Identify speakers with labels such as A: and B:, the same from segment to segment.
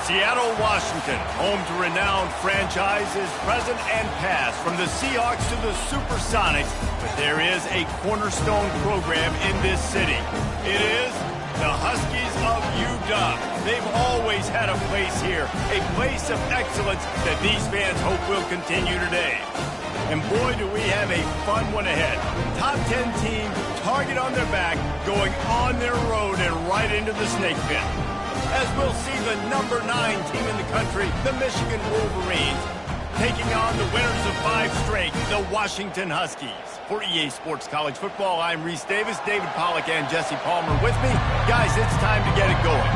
A: Seattle, Washington, home to renowned franchises present and past, from the Seahawks to the Supersonics, but there is a cornerstone program in this city. It is the Huskies of UW. They've always had a place here, a place of excellence that these fans hope will continue today. And boy, do we have a fun one ahead. Top 10 team, target on their back, going on their road and right into the snake pit. As we'll see the number 9 team in the country, the Michigan Wolverines, taking on the winners of 5 straight, the Washington Huskies. For EA Sports College Football, I'm Reese Davis, David Pollack, and Jesse Palmer with me. Guys, it's time to get it going.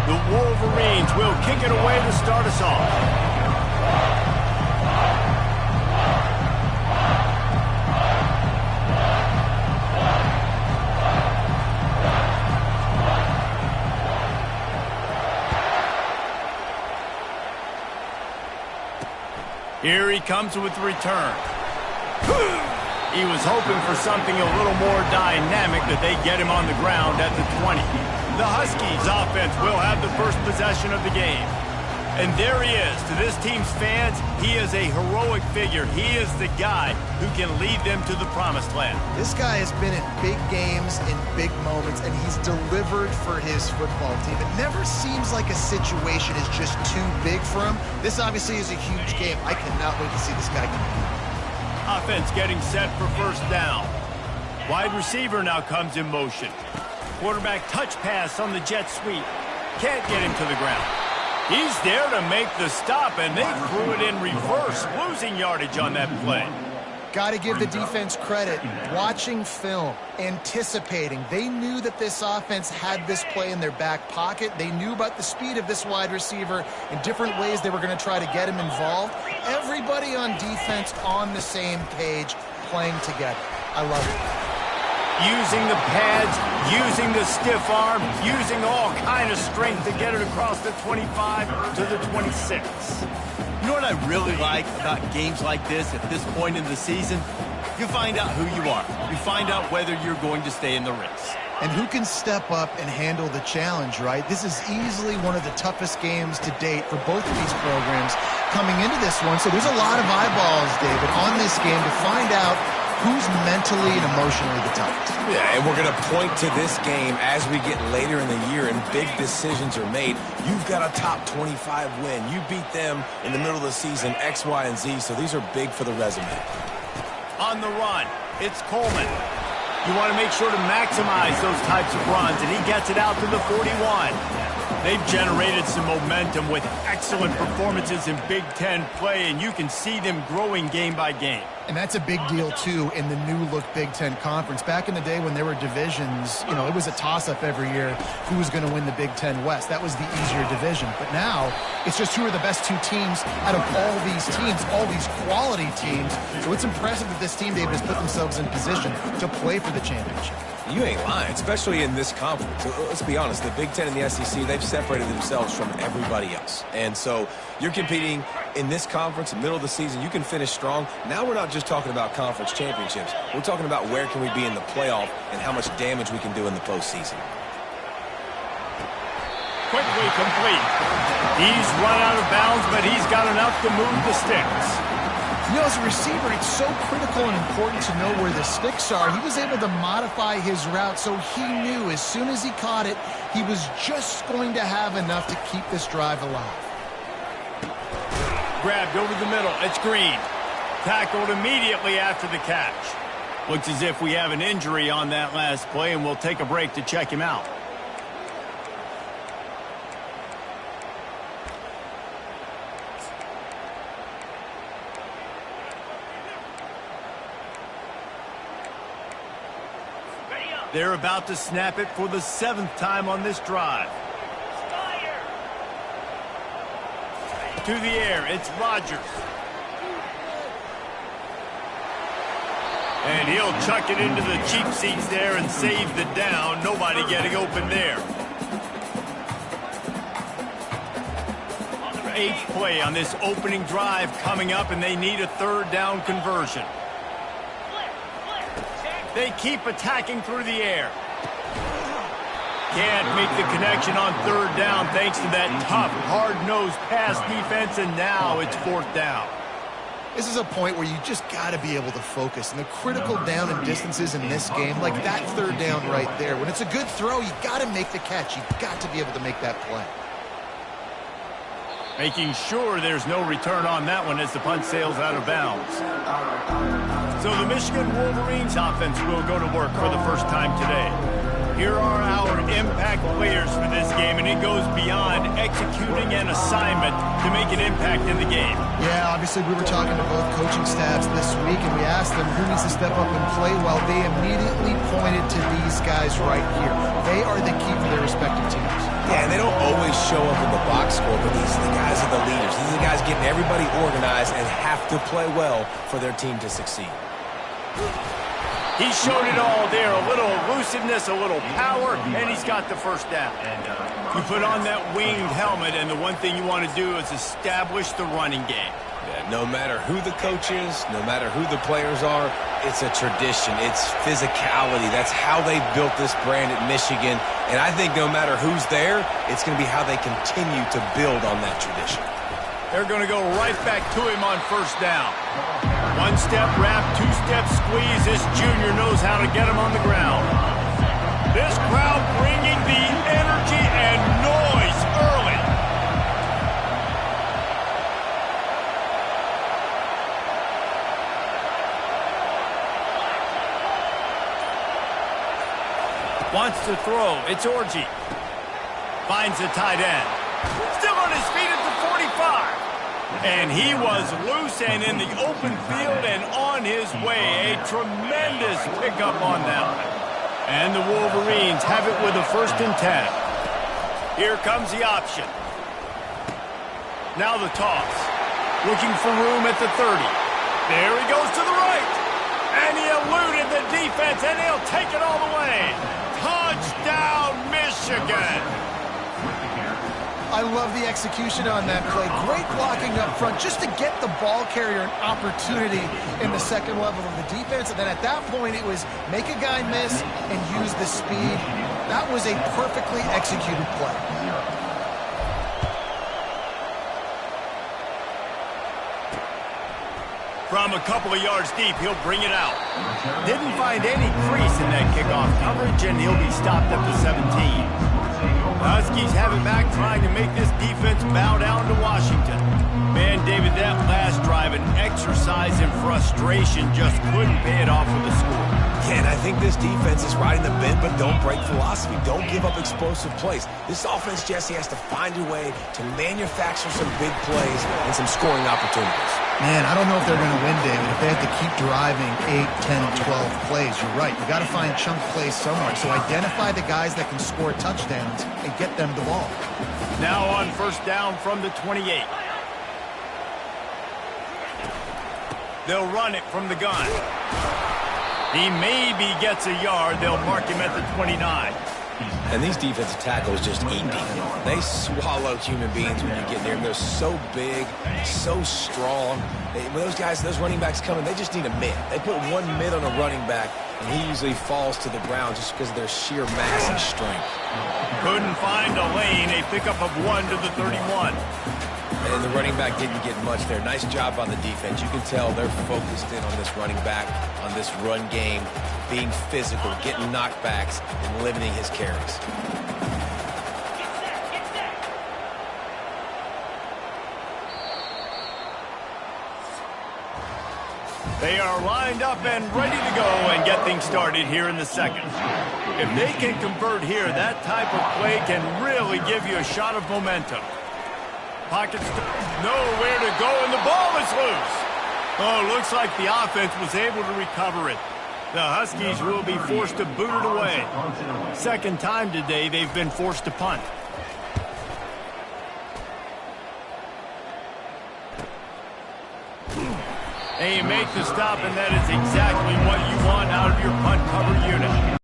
A: The Wolverines will kick it away to start us off. Here he comes with the return. He was hoping for something a little more dynamic, that they get him on the ground at the 20. The Huskies offense will have the first possession of the game. And there he is. To this team's fans, he is a heroic figure. He is the guy who can lead them to the promised land.
B: This guy has been in big games, in big moments, and he's delivered for his football team. It never seems like a situation is just too big for him. This obviously is a huge game. I cannot wait to see this guy compete.
A: Offense getting set for first down. Wide receiver now comes in motion. Quarterback touch pass on the jet sweep. Can't get him to the ground. He's there to make the stop, and they threw it in reverse, losing yardage on that play.
B: Got to give the defense credit. Watching film, anticipating. They knew that this offense had this play in their back pocket. They knew about the speed of this wide receiver in different ways they were going to try to get him involved. Everybody on defense on the same page, playing together. I love it.
A: Using the pads, using the stiff arm, using all kind of strength to get it across the 25 to the 26.
C: You know what I really like about games like this at this point in the season? You find out who you are. You find out whether you're going to stay in the race.
B: And who can step up and handle the challenge, right? This is easily one of the toughest games to date for both of these programs coming into this one. So there's a lot of eyeballs, David, on this game to find out who's mentally and emotionally the toughest.
D: Yeah, and we're going to point to this game as we get later in the year and big decisions are made. You've got a top 25 win. You beat them in the middle of the season, X, Y, and Z, so these are big for the resume.
A: On the run, it's Coleman. You want to make sure to maximize those types of runs, and he gets it out to the 41. They've generated some momentum with excellent performances in Big Ten play, and you can see them growing game by game.
B: And that's a big deal, too, in the new-look Big Ten Conference. Back in the day when there were divisions, you know, it was a toss-up every year who was going to win the Big Ten West. That was the easier division. But now, it's just who are the best 2 teams out of all these teams, all these quality teams. So it's impressive that this team, David, has put themselves in position to play for the championship.
D: You ain't lying, especially in this conference. Let's be honest, the Big Ten and the SEC, they've separated themselves from everybody else. And so you're competing in this conference, in the middle of the season, you can finish strong. Now we're not just talking about conference championships. We're talking about where can we be in the playoff and how much damage we can do in the postseason.
A: Quickly complete. He's run out of bounds, but he's got enough to move the sticks.
B: You know, as a receiver, it's so critical and important to know where the sticks are. He was able to modify his route, so he knew as soon as he caught it, he was just going to have enough to keep this drive alive.
A: Grabbed over the middle. It's Green. Tackled immediately after the catch. Looks as if we have an injury on that last play, and we'll take a break to check him out. They're about to snap it for the 7th time on this drive. To the air, it's Rodgers. And he'll chuck it into the cheap seats there and save the down. Nobody getting open there. 8th play on this opening drive coming up, and they need a 3rd down conversion. They keep attacking through the air. Can't make the connection on third down thanks to that tough, hard-nosed pass defense, and now it's fourth down.
B: This is a point where you just got to be able to focus. And the critical down and distances in this game, like that third down right there, when it's a good throw, you got to make the catch. You've got to be able to make that play.
A: Making sure there's no return on that one as the punt sails out of bounds. So the Michigan Wolverines offense will go to work for the first time today. Here are our impact players for this game, and it goes beyond executing an assignment to make an impact in the game.
B: Yeah, obviously we were talking to both coaching staffs this week, and we asked them who needs to step up and play well. They immediately pointed to these guys right here. They are the key for their respective teams.
D: Yeah, and they don't always show up in the box score, but these are the guys are the leaders. These are the guys getting everybody organized and have to play well for their team to succeed.
A: He showed it all there, a little elusiveness, a little power, and he's got the first down. You put on that winged helmet, and the one thing you want to do is establish the running game.
D: Yeah, no matter who the coach is, no matter who the players are, it's a tradition. It's physicality. That's how they built this brand at Michigan. And I think no matter who's there, it's going to be how they continue to build on that tradition.
A: They're going to go right back to him on first down. One-step wrap, two-step squeeze. This junior knows how to get him on the ground. This crowd bringing the energy and noise early. Wants to throw. It's Orji. Finds the tight end. Still on his feet at the 45. And he was loose and in the open field and on his way. A tremendous pickup on that one. And the Wolverines have it with a 1st and 10. Here comes the option. Now the toss. Looking for room at the 30. There he goes to the right. And he eluded the defense, and he'll take it all the way. Touchdown, Michigan.
B: I love the execution on that play. Great blocking up front just to get the ball carrier an opportunity in the second level of the defense. And then at that point, it was make a guy miss and use the speed. That was a perfectly executed play.
A: From a couple of yards deep, he'll bring it out. Didn't find any crease in that kickoff coverage, and he'll be stopped at the 17. The Huskies have it back, trying to make this defense bow down to Washington. Man, David, that last drive, an exercise in frustration, just couldn't pay it off with a score.
D: Yeah, and I think this defense is riding the bend, but don't break philosophy. Don't give up explosive plays. This offense, Jesse, has to find a way to manufacture some big plays and some scoring opportunities.
B: Man, I don't know if they're going to win, David, if they have to keep driving 8, 10, 12 plays. You're right. You got to find chunk plays somewhere. So identify the guys that can score touchdowns and get them the ball.
A: Now on first down from the 28. They'll run it from the gun. He maybe gets a yard. They'll mark him at the 29.
D: And these defensive tackles just eat people. They swallow human beings when you get near them. They're so big, so strong. When those guys, those running backs come in, they just need a mid. They put one mid on a running back, and he usually falls to the ground just because of their sheer mass and strength.
A: Couldn't find a lane. A pickup of 1 to the 31.
D: And the running back didn't get much there. Nice job on the defense. You can tell they're focused in on this running back, on this run game, being physical, getting knockbacks, and limiting his carries.
A: They are lined up and ready to go and get things started here in the second. If they can convert here, that type of play can really give you a shot of momentum. Pockets nowhere to go, and the ball is loose. Oh, looks like the offense was able to recover it. The Huskies will be forced to boot it away. Second time today they've been forced to punt. And you make the stop, and that is exactly what you want out of your punt cover unit.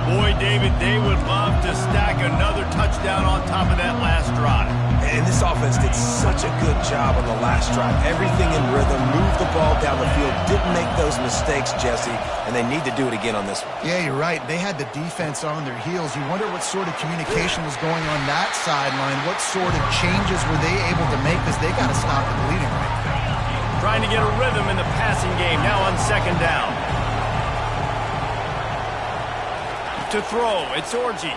A: Boy, David, they would love to stack another touchdown on top of that last drive.
D: And this offense did such a good job on the last drive. Everything in rhythm, moved the ball down the field, didn't make those mistakes, Jesse, and they need to do it again on this one.
B: Yeah, you're right. They had the defense on their heels. You wonder what sort of communication was going on that sideline. What sort of changes were they able to make, because they got to stop the bleeding right there.
A: Trying to get a rhythm in the passing game now on second down. To throw, it's Orji.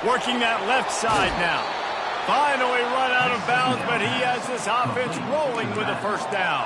A: Working that left side now. Finally run out of bounds, but he has this offense rolling with a first down.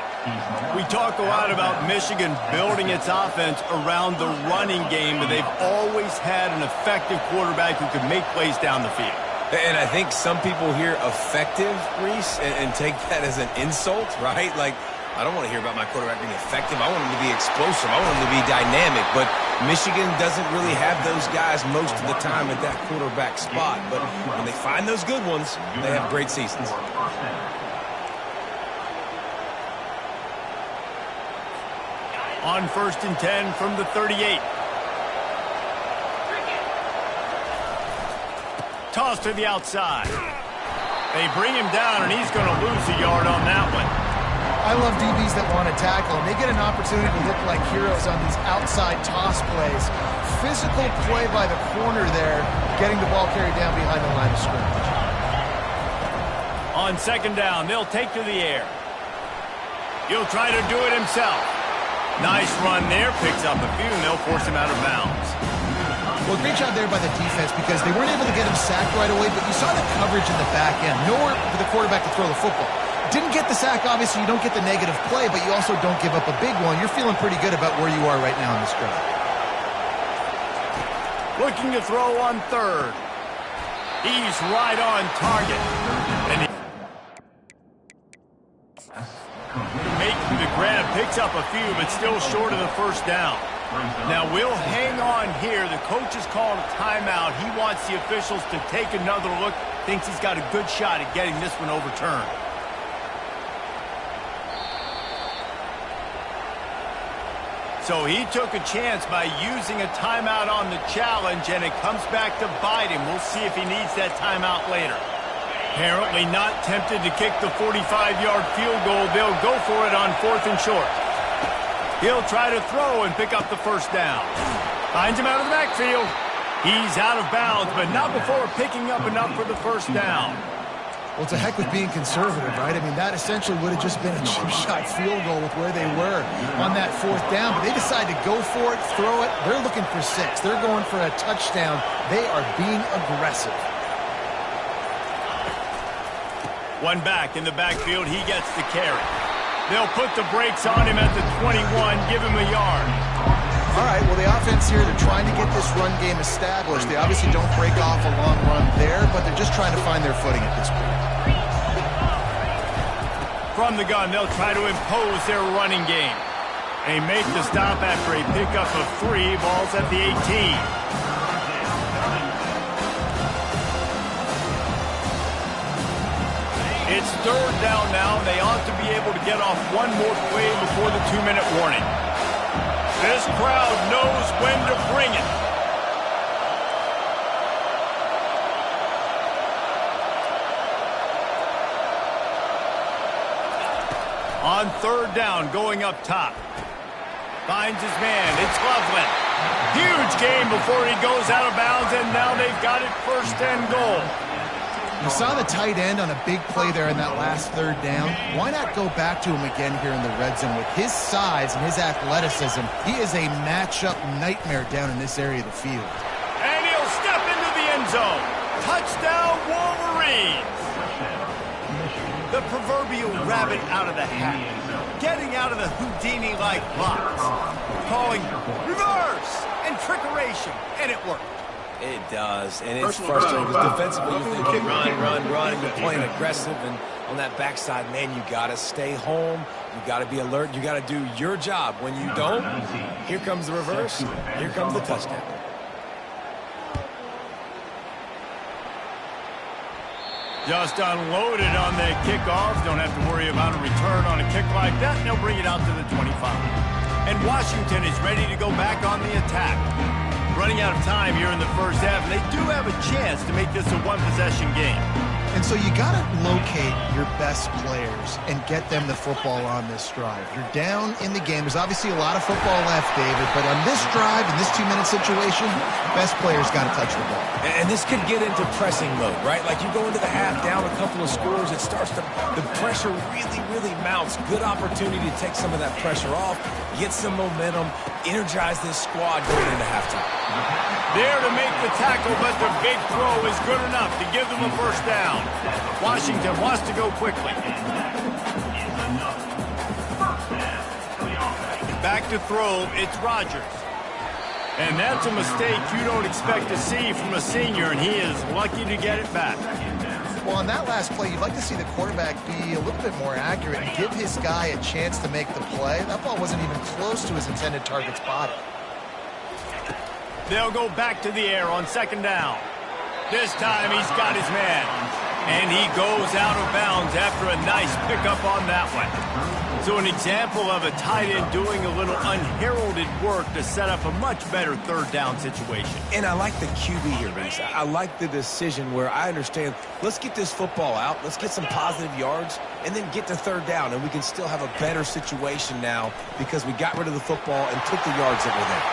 C: We talk a lot about Michigan building its offense around the running game, but they've always had an effective quarterback who can make plays down the field.
D: And I think some people hear effective, Reese, and take that as an insult, right? Like, I don't want to hear about my quarterback being effective. I want him to be explosive. I want him to be dynamic. But Michigan doesn't really have those guys most of the time at that quarterback spot. But when they find those good ones, they have great seasons.
A: On 1st and 10 from the 38. Toss to the outside. They bring him down, and he's going to lose a yard on that one.
B: I love DBs that want to tackle, and they get an opportunity to look like heroes on these outside toss plays. Physical play by the corner there, getting the ball carried down behind the line of scrimmage.
A: On second down, they'll take to the air. He'll try to do it himself. Nice run there, picks up a few, and they'll force him out of bounds.
B: Well, great job there by the defense, because they weren't able to get him sacked right away, but you saw the coverage in the back end. Nowhere for the quarterback to throw the football. Didn't get the sack, obviously. You don't get the negative play, but you also don't give up a big one. You're feeling pretty good about where you are right now in this drive.
A: Looking to throw on third. He's right on target. And making the grab, picks up a few, but still short of the first down. Now we'll hang on here. The coach has called a timeout. He wants the officials to take another look. Thinks he's got a good shot at getting this one overturned. So he took a chance by using a timeout on the challenge, and it comes back to bite him. We'll see if he needs that timeout later. Apparently not tempted to kick the 45-yard field goal. They'll go for it on 4th and short. He'll try to throw and pick up the first down. Finds him out of the backfield. He's out of bounds, but not before picking up enough for the first down.
B: Well, it's a heck with being conservative, right? I mean, that essentially would have just been a chip shot field goal with where they were on that 4th down. But they decided to go for it, throw it. They're looking for 6. They're going for a touchdown. They are being aggressive.
A: One back in the backfield. He gets the carry. They'll put the brakes on him at the 21, give him a yard.
B: All right, well, the offense here, they're trying to get this run game established. They obviously don't break off a long run there, but they're just trying to find their footing at this point.
A: From the gun, they'll try to impose their running game. They make the stop after a pickup of 3. Ball's at the 18. It's 3rd down now. They ought to be able to get off one more play before the 2-minute warning. This crowd knows when to bring it. On 3rd down, going up top. Finds his man. It's Loveland. Huge game before he goes out of bounds, and now they've got it 1st and goal.
B: You saw the tight end on a big play there in that last 3rd down. Why not go back to him again here in the red zone? With his size and his athleticism, he is a matchup nightmare down in this area of the field.
A: And he'll step into the end zone. Touchdown, Wolverines! The proverbial rabbit out of the hat. Getting out of the Houdini-like box. Calling reverse and trickeration, and it worked.
D: It does, and it's frustrating because defensively you think run, and you're playing aggressive, and on that backside, man, you got to stay home, you got to be alert, you got to do your job. When you don't, here comes the reverse, here comes the touchdown.
A: Just unloaded on the kickoff. Don't have to worry about a return on a kick like that. They'll bring it out to the 25. And Washington is ready to go back on the attack. Running out of time here in the first half, and they do have a chance to make this a one-possession game.
B: And so you got to locate your best players and get them the football on this drive. You're down in the game. There's obviously a lot of football left, David, but on this drive, in this 2-minute situation, best players got to touch the ball.
D: And this could get into pressing mode, right? Like you go into the half down a couple of scores, it starts to, the pressure really mounts. Good opportunity to take some of that pressure off, get some momentum, energize this squad going into halftime.
A: There to make the tackle, but the big throw is good enough to give them a first down. Washington wants to go quickly. Back to throw, it's Rodgers. And that's a mistake you don't expect to see from a senior, and he is lucky to get it back.
B: Well, on that last play, you'd like to see the quarterback be a little bit more accurate and give his guy a chance to make the play. That ball wasn't even close to his intended target's body.
A: They'll go back to the air on second down. This time he's got his man. And he goes out of bounds after a nice pickup on that one. So an example of a tight end doing a little unheralded work to set up a much better third down situation.
D: And I like the QB here, Reese. I like the decision where I understand, let's get this football out, let's get some positive yards, and then get to third down, and we can still have a better situation now because we got rid of the football and took the yards that were there.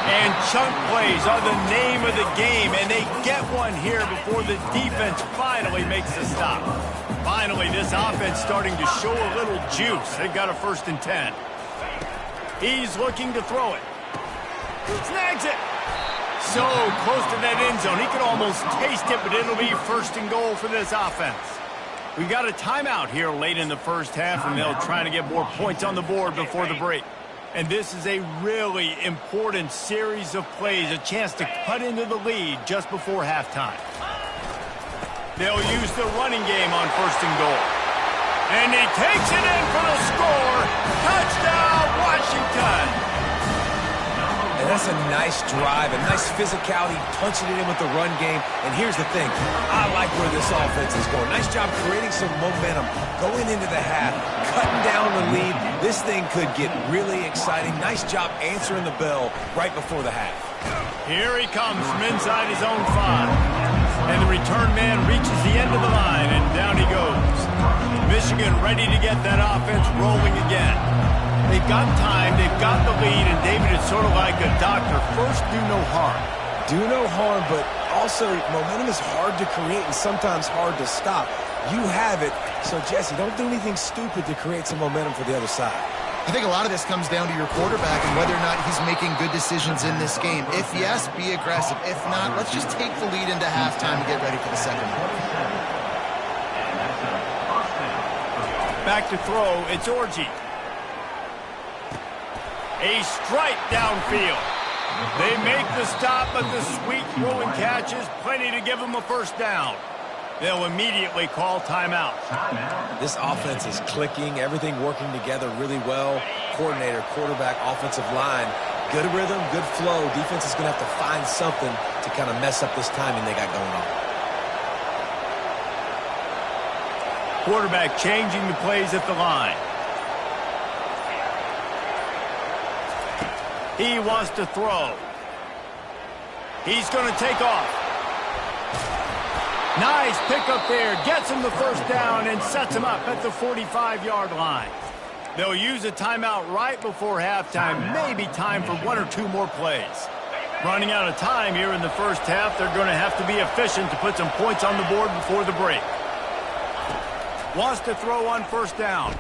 A: And chunk plays are the name of the game, and they get one here before the defense finally makes the stop. Finally, this offense starting to show a little juice. They've got a 1st and 10. He's looking to throw it. Snags it. So close to that end zone. He could almost taste it, but it'll be 1st and goal for this offense. We got a timeout here late in the first half, and they'll try to get more points on the board before the break. And this is a really important series of plays, a chance to cut into the lead just before halftime. They'll use the running game on 1st and goal. And he takes it in for the score. Touchdown, Washington!
D: And that's a nice drive, a nice physicality, punching it in with the run game. And here's the thing, I like where this offense is going. Nice job creating some momentum, going into the half, cutting down the lead. This thing could get really exciting. Nice job answering the bell right before the half.
A: Here he comes from inside his own 5. And the return man reaches the end of the line, and down he goes. Michigan ready to get that offense rolling again. They've got time, they've got the lead, and David is sort of like a doctor. First, do no harm.
D: Do no harm, but also momentum is hard to create and sometimes hard to stop. You have it, so Jesse, don't do anything stupid to create some momentum for the other side.
B: I think a lot of this comes down to your quarterback and whether or not he's making good decisions in this game. If yes, be aggressive. If not, let's just take the lead into halftime and get ready for the second half.
A: Back to throw, it's Orji. A strike downfield. They make the stop, but the sweet throw and catch is plenty to give them a 1st down. They'll immediately call timeout.
D: This offense is clicking, everything working together really well. Coordinator, quarterback, offensive line, good rhythm, good flow. Defense is going to have to find something to kind of mess up this timing they got going on.
A: Quarterback changing the plays at the line. He wants to throw. He's going to take off. Nice pickup there. Gets him the 1st down and sets him up at the 45-yard line. They'll use a timeout right before halftime. Maybe time for 1 or 2 more plays. Running out of time here in the first half. They're going to have to be efficient to put some points on the board before the break. Wants to throw on 1st down.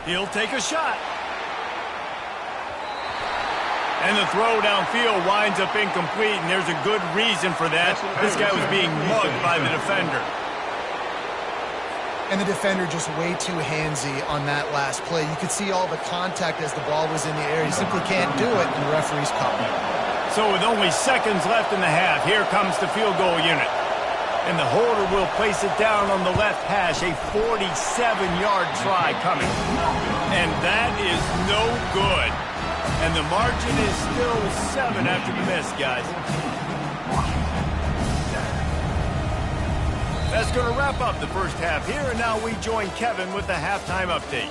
A: He'll take a shot. And the throw downfield winds up incomplete, and there's a good reason for that. This guy was being mugged by the defender.
B: And the defender just way too handsy on that last play. You could see all the contact as the ball was in the air. He simply can't do it, and the referee's calling.
A: So with only seconds left in the half, here comes the field goal unit. And the holder will place it down on the left hash, a 47-yard try coming. And that is no good. And the margin is still 7 after the miss, guys. That's going to wrap up the first half here, and now we join Kevin with the halftime update.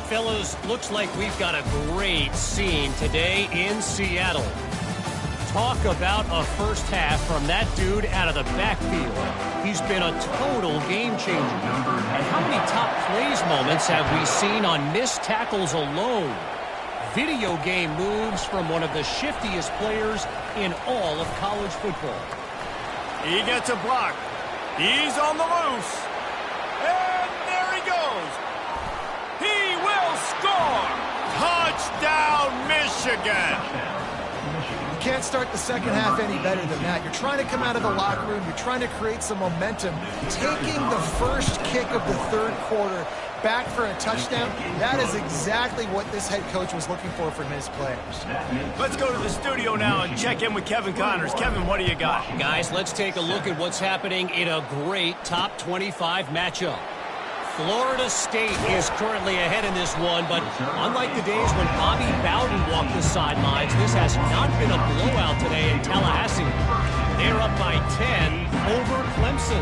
E: Fellas, looks like we've got a great scene today in Seattle. Talk about a first half from that dude out of the backfield. He's been a total game changer. And how many top plays moments have we seen on missed tackles alone? Video game moves from one of the shiftiest players in all of college football.
A: He gets a block. He's on the loose. And there he goes. He will score. Touchdown, Michigan.
B: You can't start the second half any better than that. You're trying to come out of the locker room. You're trying to create some momentum. Taking the first kick of the third quarter back for a touchdown, that is exactly what this head coach was looking for from his players.
A: Let's go to the studio now and check in with Kevin Connors. Kevin, what do you got?
E: Guys, let's take a look at what's happening in a great top 25 matchup. Florida State is currently ahead in this one, but unlike the days when Bobby Bowden walked the sidelines, this has not been a blowout today in Tallahassee. They're up by 10 over Clemson.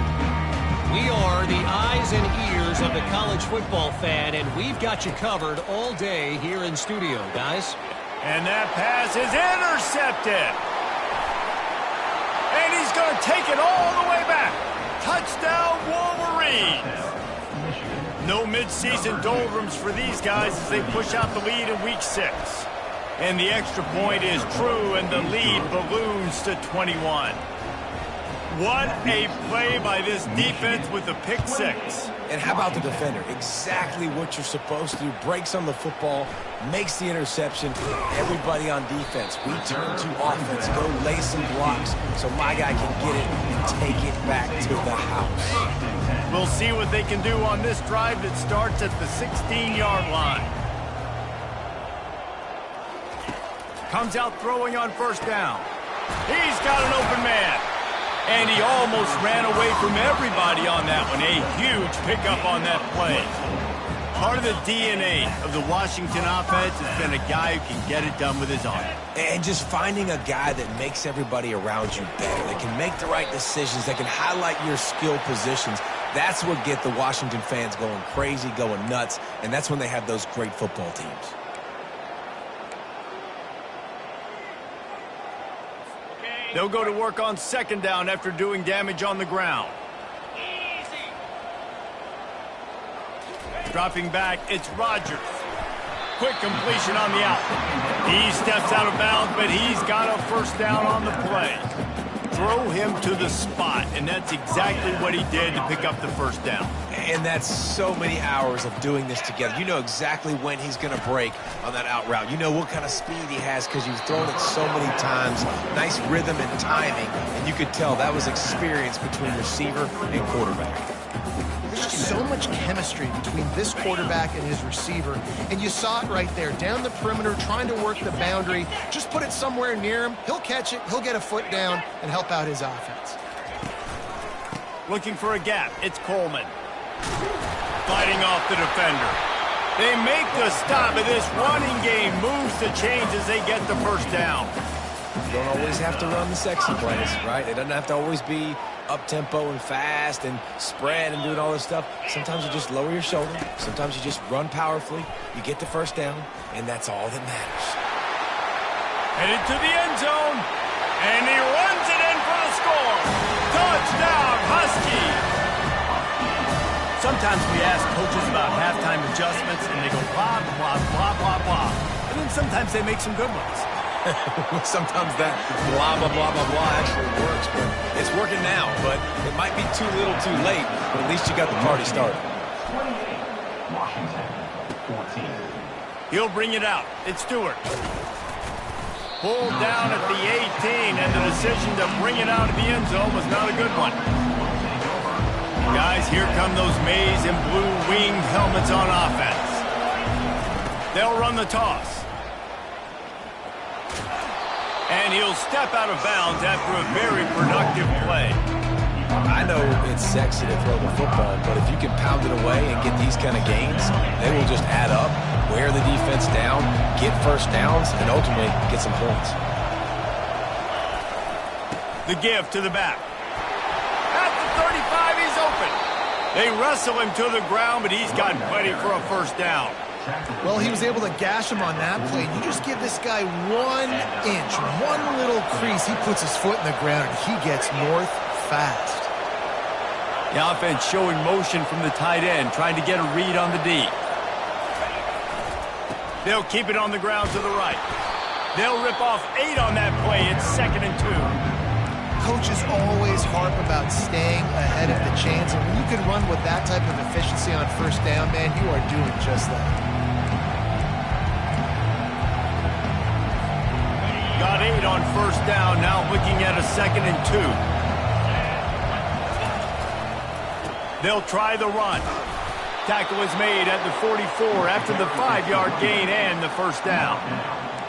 E: We are the eyes and ears of the college football fan, and we've got you covered all day here in studio, guys.
A: And that pass is intercepted. And he's going to take it all the way back. Touchdown, Wolverines. No midseason doldrums for these guys as they push out the lead in week 6. And the extra point is true, and the lead balloons to 21. What a play by this defense with the pick 6.
D: And how about the defender? Exactly what you're supposed to do. Breaks on the football, makes the interception. Everybody on defense, we turn to offense. Go lay some blocks so my guy can get it and take it back to the house.
A: We'll see what they can do on this drive that starts at the 16-yard line. Comes out throwing on first down. He's got an open man. And he almost ran away from everybody on that one. A huge pickup on that play. Part of the DNA of the Washington offense has been a guy who can get it done with his arm.
D: And just finding a guy that makes everybody around you better, that can make the right decisions, that can highlight your skill positions. That's what get the Washington fans going crazy, going nuts, and that's when they have those great football teams.
A: They'll go to work on second down after doing damage on the ground. Dropping back, it's Rodgers. Quick completion on the out. He steps out of bounds, but he's got a first down on the play. Throw him to the spot, and that's exactly what he did to pick up the first down.
D: And that's so many hours of doing this together. You know exactly when he's going to break on that out route. You know what kind of speed he has because you've thrown it so many times. Nice rhythm and timing, and you could tell that was experience between receiver and quarterback.
B: There's just so much chemistry between this quarterback and his receiver, and you saw it right there, down the perimeter, trying to work the boundary. Just put it somewhere near him. He'll catch it, he'll get a foot down, and help out his offense.
A: Looking for a gap, it's Coleman. Fighting off the defender. They make the stop, and this running game moves the chains as they get the first down.
D: You don't always have to run the sexy plays, right? It doesn't have to always be up-tempo and fast and spread and doing all this stuff. Sometimes you just lower your shoulder. Sometimes you just run powerfully. You get the first down, and that's all that matters.
A: Headed to the end zone, and he runs it in for the score. Touchdown, Huskies! Sometimes we ask coaches about halftime adjustments, and they go blah, blah, blah, blah, blah. And then sometimes they make some good ones.
D: Sometimes that blah, blah, blah, blah, blah actually works, but it's working now. But it might be too little too late, but at least you got the party started.
A: He'll bring it out. It's Stewart. Pulled down at the 18, and the decision to bring it out of the end zone was not a good one. Guys, here come those maize and blue winged helmets on offense. They'll run the toss. And he'll step out of bounds after a very productive play.
D: I know it's sexy to throw the football, but if you can pound it away and get these kind of gains, they will just add up, wear the defense down, get first downs, and ultimately get some points.
A: The give to the back. At the 35, he's open. They wrestle him to the ground, but he's got plenty for a first down.
B: Well, he was able to gash him on that play. You just give this guy 1 inch, one little crease. He puts his foot in the ground, and he gets north fast.
C: The offense showing motion from the tight end, trying to get a read on the D. They'll keep it on the ground to the right. They'll rip off 8 on that play. It's 2nd and 2.
B: Coaches always harp about staying ahead of the chains, and when you can run with that type of efficiency on first down, man, you are doing just that.
C: Got 8 on first down, now looking at a 2nd and 2. They'll try the run. Tackle is made at the 44 after the 5-yard gain and the first down.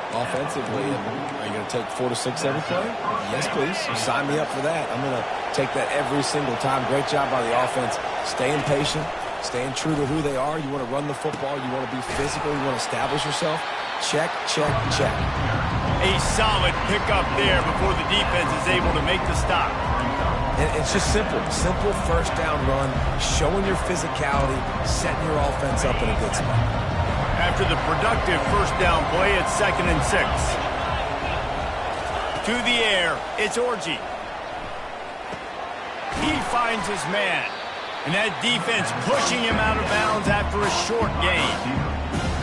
D: Offensively, are you going to take 4 to 6 every play? Yes, please. Sign me up for that. I'm going to take that every single time. Great job by the offense. Staying patient, staying true to who they are. You want to run the football. You want to be physical. You want to establish yourself. Check, check, check.
C: A solid pickup there before the defense is able to make the stop.
D: And it's just simple. Simple first down run, showing your physicality, setting your offense up in a good spot.
C: After the productive first down play, it's 2nd and 6. To the air, it's Orji. He finds his man. And that defense pushing him out of bounds after a short gain.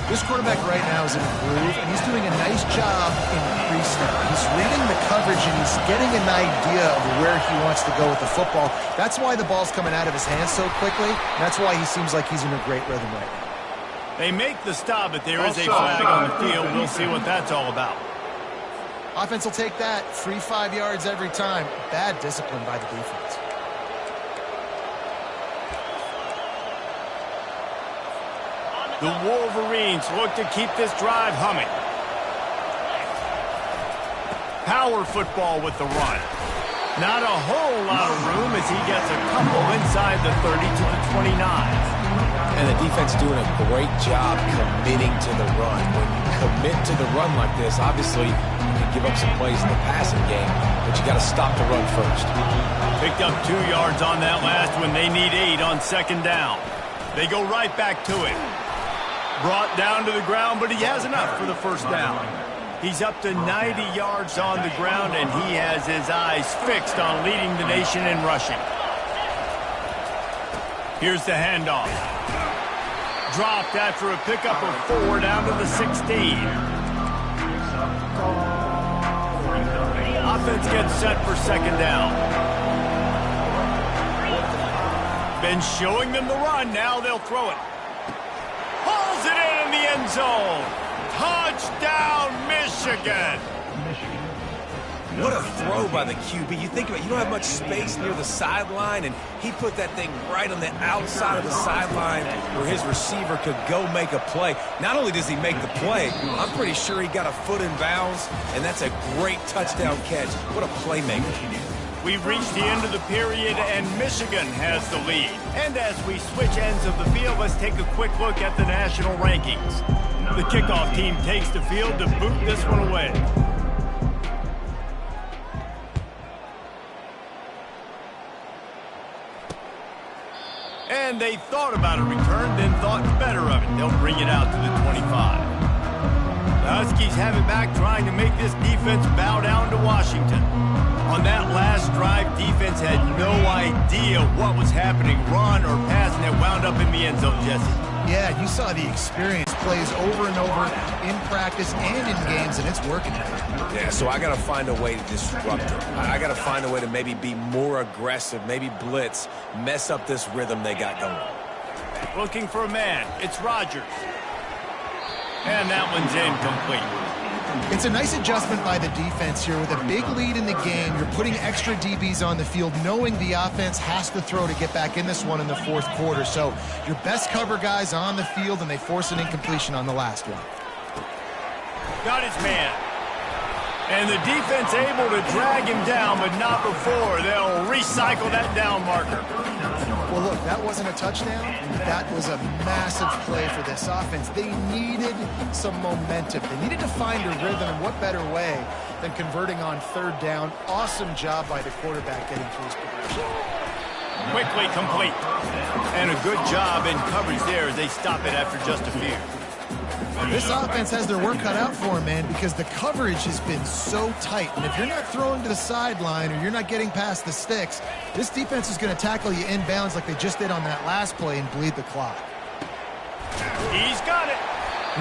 B: This quarterback right now is in a groove, and he's doing a nice job in pre-snap. He's reading the coverage, and he's getting an idea of where he wants to go with the football. That's why the ball's coming out of his hands so quickly. That's why he seems like he's in a great rhythm right now.
C: They make the stop, but there is a flag on the field. We'll see what that's all about.
B: Offense will take that. Free 5 yards every time. Bad discipline by the defense.
C: The Wolverines look to keep this drive humming. Power football with the run. Not a whole lot of room as he gets a couple inside the 30 to the 29.
D: And the defense doing a great job committing to the run. When you commit to the run like this, obviously you can give up some plays in the passing game, but you got to stop the run first.
C: Picked up 2 yards on that last one. They need 8 on 2nd down. They go right back to it. Brought down to the ground, but he has enough for the first down. He's up to 90 yards on the ground, and he has his eyes fixed on leading the nation in rushing. Here's the handoff. Dropped after a pickup of 4 down to the 16. Offense gets set for 2nd down. Been showing them the run. Now they'll throw it. Pulls it in the end zone. Touchdown, Michigan.
D: What a throw by the QB. You think about it, you don't have much space near the sideline, and he put that thing right on the outside of the sideline where his receiver could go make a play. Not only does he make the play, I'm pretty sure he got a foot in bounds, and that's a great touchdown catch. What a playmaker.
C: We've reached the end of the period, and Michigan has the lead. And as we switch ends of the field, let's take a quick look at the national rankings. The kickoff team takes the field to boot this one away. And they thought about a return, then thought better of it. They'll bring it out to the 25. The Huskies have it back, trying to make this defense bow down to Washington. On that last drive, defense had no idea what was happening, run or pass, and it wound up in the end zone, Jesse.
B: Yeah, you saw the experience plays over and over in practice and in games, and it's working.
D: Yeah, so I got to find a way to disrupt it. I got to find a way to maybe be more aggressive, maybe blitz, mess up this rhythm they got going.
C: Looking for a man. It's Rodgers. And that one's incomplete.
B: It's a nice adjustment by the defense here. With a big lead in the game, you're putting extra DBs on the field, knowing the offense has to throw to get back in this one in the 4th quarter. So your best cover guys on the field, and they force an incompletion on the last one.
C: Got his man. And the defense able to drag him down, but not before. They'll recycle that down marker.
B: Well, look, that wasn't a touchdown. That was a massive play for this offense. They needed some momentum. They needed to find a rhythm, and what better way than converting on 3rd down. Awesome job by the quarterback getting through his progression.
C: Quickly complete. And a good job in coverage there as they stop it after just a few.
B: This offense has their work cut out for them, man, because the coverage has been so tight. And if you're not throwing to the sideline or you're not getting past the sticks, this defense is going to tackle you inbounds like they just did on that last play and bleed the clock.
A: He's got it.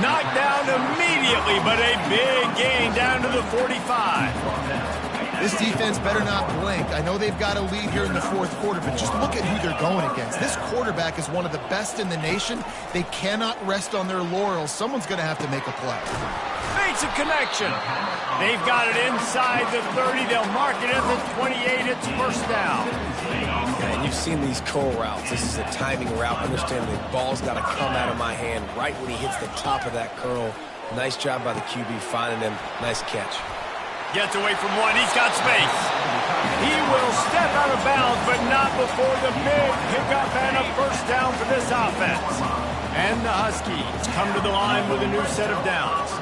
A: Knocked down immediately, but a big gain down to the 45.
B: This defense better not blink. I know they've got a lead here in the fourth quarter, but just look at who they're going against. This quarterback is one of the best in the nation. They cannot rest on their laurels. Someone's going to have to make a play.
A: Makes a connection. They've got it inside the 30. They'll mark it at the 28. It's first down.
D: And you've seen these curl routes. This is a timing route. Understand the ball's got to come out of my hand right when he hits the top of that curl. Nice job by the QB finding him. Nice catch.
A: Gets away from one. He's got space. He will step out of bounds, but not before the big pickup and a first down for this offense. And the Huskies come to the line with a new set of downs.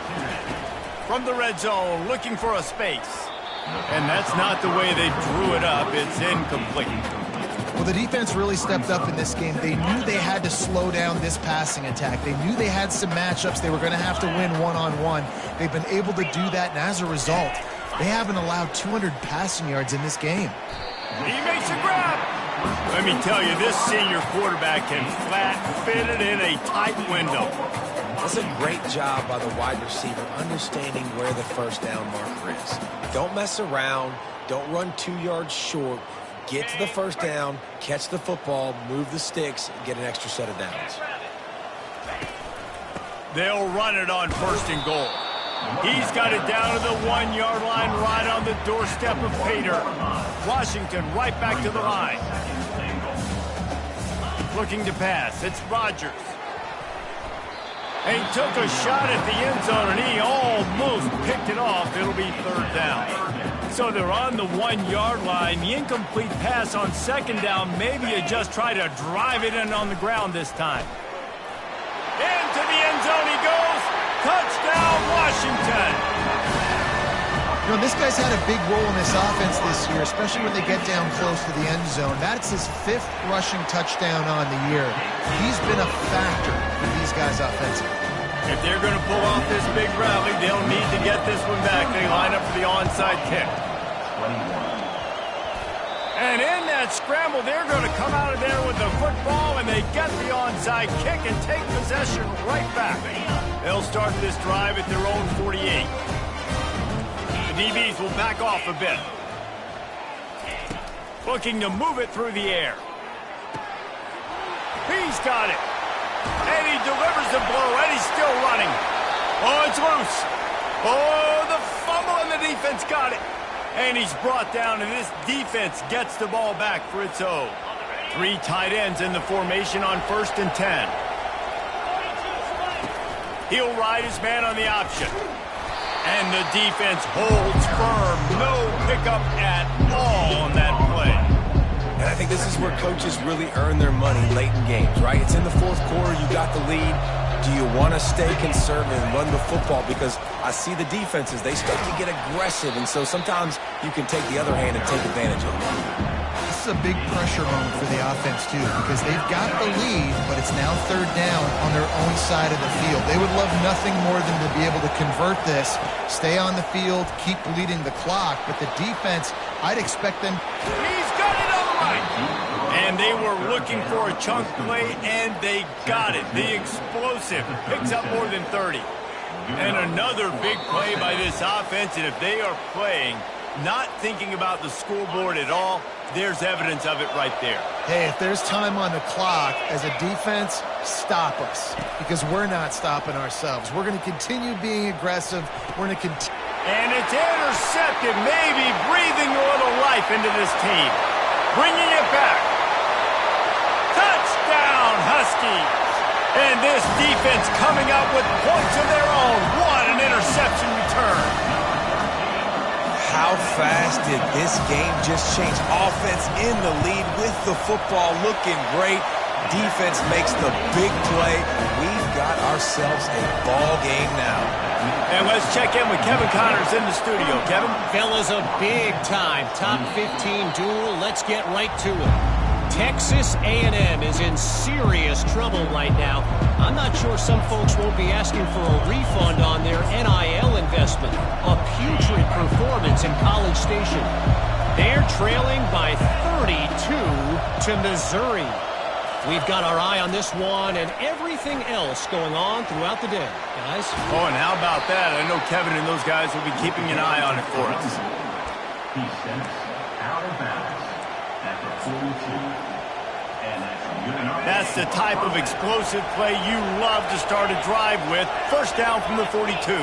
A: From the red zone, looking for a space. And that's not the way they drew it up. It's incomplete.
B: Well, the defense really stepped up in this game. They knew they had to slow down this passing attack. They knew they had some matchups they were going to have to win one-on-one. They've been able to do that, and as a result, they haven't allowed 200 passing yards in this game.
A: He makes a grab. Let me tell you, this senior quarterback can flat fit it in a tight window.
D: That's a great job by the wide receiver, understanding where the first down marker is. Don't mess around. Don't run 2 yards short. Get to the first down, catch the football, move the sticks, and get an extra set of downs.
A: They'll run it on first and goal. He's got it down to the 1 yard line, right on the doorstep of Pater. Washington right back to the line. Looking to pass. It's Rodgers. And he took a shot at the end zone, and he almost picked it off. It'll be third down. So they're on the 1 yard line. The incomplete pass on second down. Maybe you just try to drive it in on the ground this time. Into the end zone he goes. Touchdown, Washington.
B: You know, this guy's had a big role in this offense this year, especially when they get down close to the end zone. That's his 5th rushing touchdown on the year. He's been a factor for these guys offensively.
A: If they're going to pull off this big rally, they'll need to get this one back. They line up for the onside kick. And in that scramble, they're going to come out of there with the football, and they get the onside kick and take possession right back. They'll start this drive at their own 48. The DBs will back off a bit. Looking to move it through the air. He's got it. And he delivers the blow, and he's still running. Oh, it's loose. Oh, the fumble, and the defense got it. And he's brought down, and this defense gets the ball back for its own. 3 tight ends in the formation on 1st and 10. He'll ride his man on the option. And the defense holds firm. No pickup at all on that play.
D: And I think this is where coaches really earn their money late in games, right? It's in the fourth quarter. You got the lead. Do you want to stay conservative and run the football? Because I see the defenses, they start to get aggressive, and so sometimes you can take the other hand and take advantage of it.
B: This is a big pressure moment for the offense, too, because they've got the lead, but it's now third down on their own side of the field. They would love nothing more than to be able to convert this, stay on the field, keep bleeding the clock, but the defense, I'd expect them.
A: He's got it on the right. And they were looking for a chunk play, and they got it. The explosive picks up more than 30. And another big play by this offense, and if they are playing, not thinking about the scoreboard at all, there's evidence of it right there.
B: Hey, if there's time on the clock, as a defense, stop us, because we're not stopping ourselves. We're going to continue being aggressive. We're going to continue.
A: And it's intercepted, maybe breathing a little life into this team. Bringing it back. Touchdown, Huskies. And this defense coming up with points of their own. What an interception return.
D: How fast did this game just change? Offense in the lead with the football, looking great. Defense makes the big play. We've got ourselves a ball game now.
A: And let's check in with Kevin Connors in the studio. Kevin?
E: Fellas, a big time top 15 duel. Let's get right to it. Texas A&M is in serious trouble right now. I'm I'm not sure some folks won't be asking for a refund on their NIL investment. A putrid performance in College Station. They're trailing by 32 to Missouri. We've got our eye on this one and everything else going on throughout the day, guys.
C: Oh, and how about that? I know Kevin and those guys will be keeping an eye on it for us.
F: He steps out of bounds at the 42.
C: That's the type of explosive play you love to start a drive with. First down from the 42.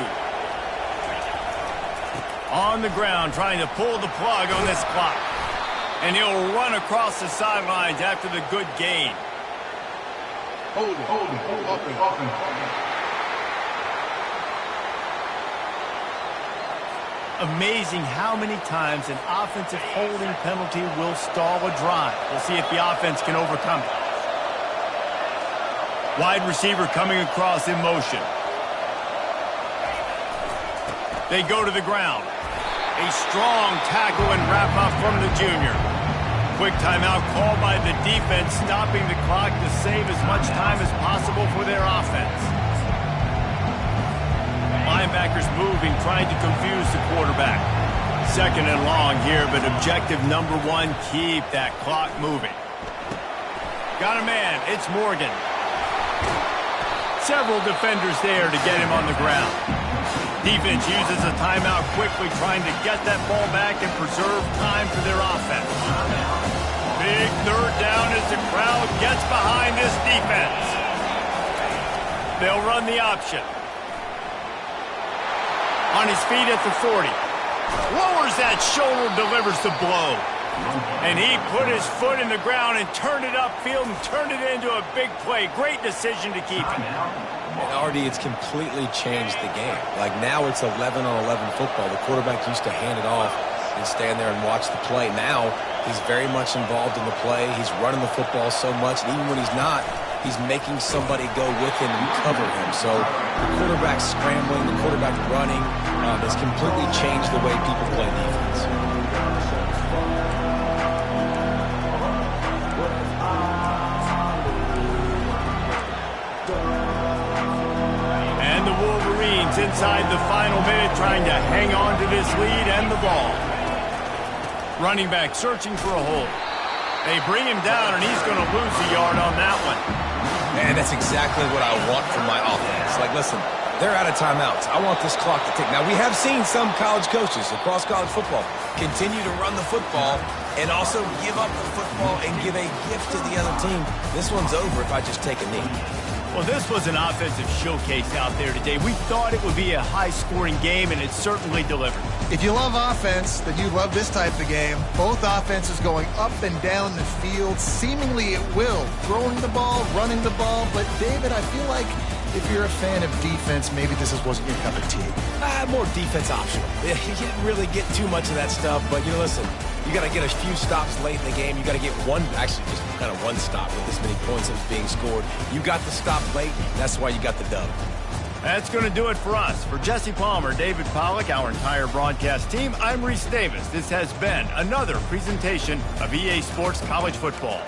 C: On the ground, trying to pull the plug on this clock. And he'll run across the sidelines after the good gain.
F: Hold it.
C: Amazing how many times an offensive holding penalty will stall a drive. We'll see if the offense can overcome it. Wide receiver coming across in motion. They go to the ground. A strong tackle and wrap up from the junior. Quick timeout called by the defense, stopping the clock to save as much time as possible for their offense. Linebackers moving, trying to confuse the quarterback. Second and long here, but objective number one, keep that clock moving. Got a man, it's Morgan. Several defenders there to get him on the ground. Defense uses a timeout quickly, trying to get that ball back and preserve time for their offense. Big third down as the crowd gets behind this defense. They'll run the option. On his feet at the 40. Lowers that shoulder, delivers the blow. And he put his foot in the ground and turned it upfield and turned it into a big play. Great decision to keep it.
D: And already it's completely changed the game. Like now it's 11 on 11 football. The quarterback used to hand it off and stand there and watch the play. Now he's very much involved in the play. He's running the football so much, and even when he's not, he's making somebody go with him and cover him. So the quarterback scrambling, the quarterback running has completely changed the way people play defense.
C: And the Wolverines inside the final minute trying to hang on to this lead and the ball. Running back searching for a hole. They bring him down, and he's going to lose a yard on that one.
D: And that's exactly what I want from my offense. Like, listen, they're out of timeouts. I want this clock to tick. Now, we have seen some college coaches across college football continue to run the football and also give up the football and give a gift to the other team. This one's over if I just take a knee.
C: Well, this was an offensive showcase out there today. We thought it would be a high-scoring game, and it certainly delivered.
B: If you love offense, then you love this type of game. Both offenses going up and down the field, seemingly at will. Throwing the ball, running the ball. But, David, I feel like if you're a fan of defense, maybe this wasn't your cup of tea.
D: More defense optional. You didn't really get too much of that stuff, but, you know, listen, you got to get a few stops late in the game. You got to get one, actually just kind of one stop with this many points that was being scored. You got the stop late, that's why you got the dub.
C: That's going to do it for us. For Jesse Palmer, David Pollack, our entire broadcast team, I'm Reese Davis. This has been another presentation of EA Sports College Football.